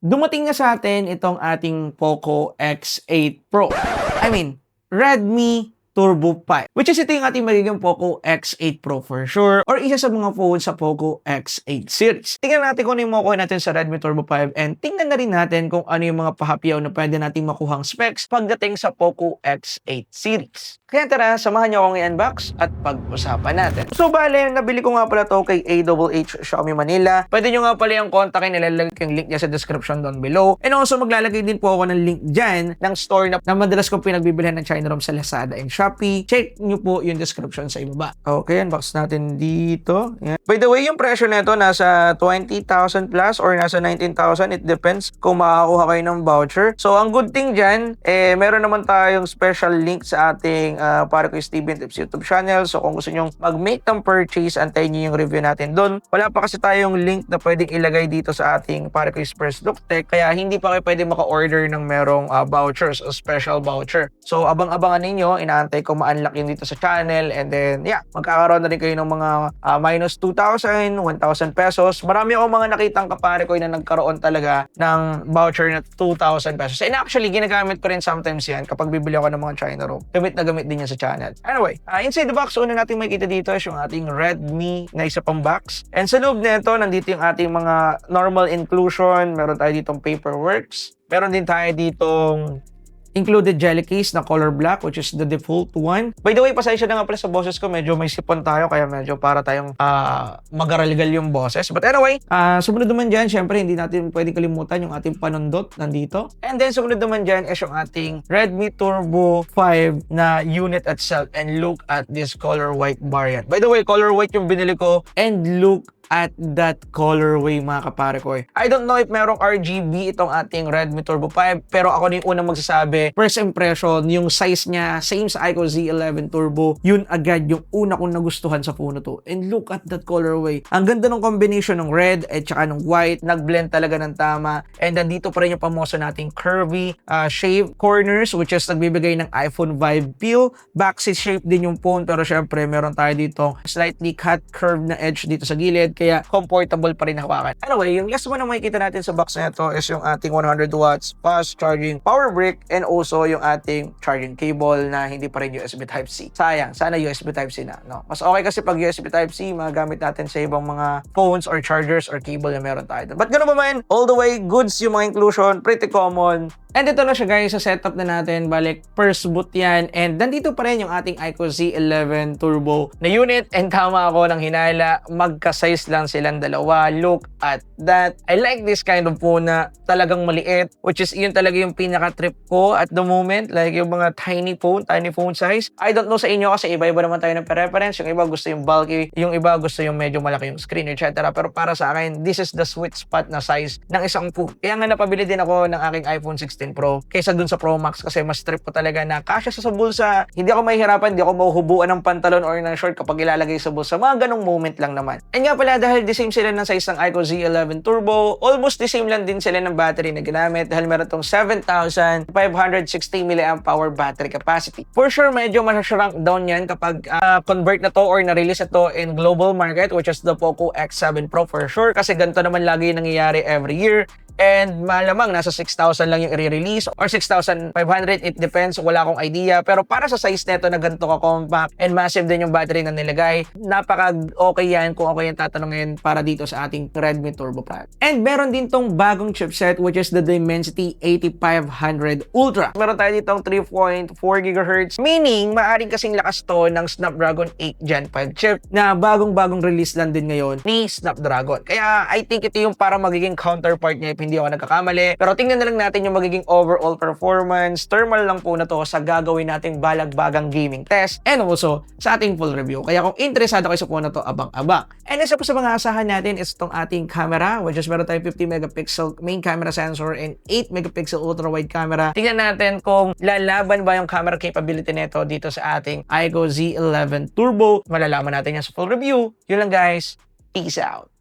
dumating na sa atin itong ating Poco X8 Pro. I mean, Redmi Turbo 5. Which is ito yung ating magiging Poco X8 Pro for sure, or isa sa mga phone sa Poco X8 series. Tingnan natin kung ano yung makukuha natin sa Redmi Turbo 5 and tingnan na rin natin kung ano yung mga pahapyaw na pwede natin makuhang specs pagdating sa Poco X8 series. Kaya tara, samahan niyo akong i-unbox at pag-usapan natin. So bale, nabili ko nga pala to kay AHH Xiaomi Manila. Pwede nyo nga pala yung kontakin, nilalagay ko yung link niya sa description down below. And also maglalagay din po ako ng link dyan ng store na madalas kong pinagbibilhan ng China ROM sa Lazada and Shopee. Check nyo po yung description sa ibaba. Okay, unbox natin dito. Yan. By the way, yung presyo nito nasa 20,000 plus or nasa 19,000. It depends kung makakuha kayo ng voucher. So ang good thing dyan, meron naman tayong special link sa ating para kay Steven Tips YouTube channel. So kung gusto nyo mag-make ng purchase, antayin nyo yung review natin doon. Wala pa kasi tayong link na pwedeng ilagay dito sa ating para kay First Look Tech, kaya hindi pa kayo pwede maka-order ng merong vouchers o special voucher. So abang-abangan ninyo, inaantay ko ma-unlock yun dito sa channel, and then yeah, magkakaroon na rin kayo ng mga minus 2,000, 1,000 pesos. Marami akong mga nakitang kapare ko na nagkaroon talaga ng voucher na 2,000 pesos. And actually, ginagamit ko rin sometimes yan kapag bibili ako ng mga China ROM. Gamit na gamit din yan sa channel. Anyway, inside the box, una natin makikita dito is yung ating Redmi na isa pang box. And sa loob nito, nandito yung ating mga normal inclusion. Meron tayo ditong paperworks. Meron din tayo ditong included jelly case na color black, which is the default one. By the way, pasensya na nga pala sa boses ko. Medyo may sipon tayo, kaya medyo para tayong magaraligal yung boses. But anyway, sumunod naman dyan, syempre, hindi natin pwede kalimutan yung ating panundot nandito. And then, sumunod naman dyan is yung ating Redmi Turbo 5 na unit itself. And look at this color white variant. By the way, color white yung binili ko. And look at that colorway, mga kapare ko. I don't know if merong RGB itong ating Redmi Turbo 5, pero ako na yung unang magsasabi, first impression, yung size niya, same sa iQOO Z11 Turbo, yun agad yung una kong nagustuhan sa phone na to. And look at that colorway. Ang ganda ng combination ng red at saka ng white, nag-blend talaga ng tama. And nandito pa rin yung pamoso nating curvy shape corners, which is nagbibigay ng iPhone vibe feel. Backseat shape din yung phone, pero syempre, meron tayo dito slightly cut curve na edge dito sa gilid, kaya comfortable pa rin hawakan. Anyway, yung last one na makikita natin sa box na ito is yung ating 100 watts fast charging power brick and also yung ating charging cable na hindi pa rin USB Type-C. Sayang, sana USB Type-C na. No? Mas okay kasi pag USB Type-C, magagamit natin sa ibang mga phones or chargers or cable na meron tayo. But gano'n ba man, all the way, goods yung mga inclusion, pretty common. And ito na siya guys, sa setup na natin, balik first boot yan, and nandito pa rin yung ating iQOO Z11 Turbo na unit, and tama ako ng hinala, magka-size lang silang dalawa. Look at that. I like this kind of phone na talagang maliit, which is yun talaga yung pinaka-trip ko at the moment, like yung mga tiny phone size. I don't know sa inyo kasi iba-iba naman tayo ng preference, yung iba gusto yung bulky, yung iba gusto yung medyo malaki yung screen, etc. Pero para sa akin, this is the sweet spot na size ng isang phone. Kaya nga napabili din ako ng aking iPhone 16 Pro kaysa dun sa Pro Max kasi mas trip ko talaga na kasya sa bulsa. Hindi ako mahihirapan, hindi ako mahuhubuan ng pantalon or ng short kapag ilalagay sa bulsa. Mga ganong moment lang naman. And nga pala, dahil the same sila ng size ng iQOO Z11 Turbo, almost the same lang din sila ng battery na ginamit dahil meron tong 7,560 mAh battery capacity. For sure, medyo masashrunk down yan kapag convert na to or na-release na to in global market, which is the Poco X7 Pro for sure, kasi ganito naman lagi yung nangyayari every year. And malamang nasa 6,000 lang yung i-release or 6,500, it depends, wala akong idea. Pero para sa size neto na ganito ka-compact and massive din yung battery na nilagay, napaka-okay yan kung okay yung tatanungin para dito sa ating Redmi Turbo 5. And meron din tong bagong chipset, which is the Dimensity 8500 Ultra. Meron tayo ditong 3.4 GHz, meaning maaring kasing lakas to ng Snapdragon 8 Gen 5 chip na bagong-bagong release lang din ngayon ni Snapdragon. Kaya I think ito yung para magiging counterpart niya, hindi ako nagkakamali. Pero tingnan na lang natin yung magiging overall performance. Thermal lang po na to sa gagawin nating balagbagang gaming test and also sa ating full review. Kaya kung interesado kayo sa phone na to, abang-abang. And isa po sa mga asahan natin is itong ating camera, which is meron tayong 50 megapixel main camera sensor and 8 megapixel ultra wide camera. Tingnan natin kung lalaban ba yung camera capability nito dito sa ating iQOO Z11 Turbo. Malalaman natin yan sa full review. Yun lang guys. Peace out.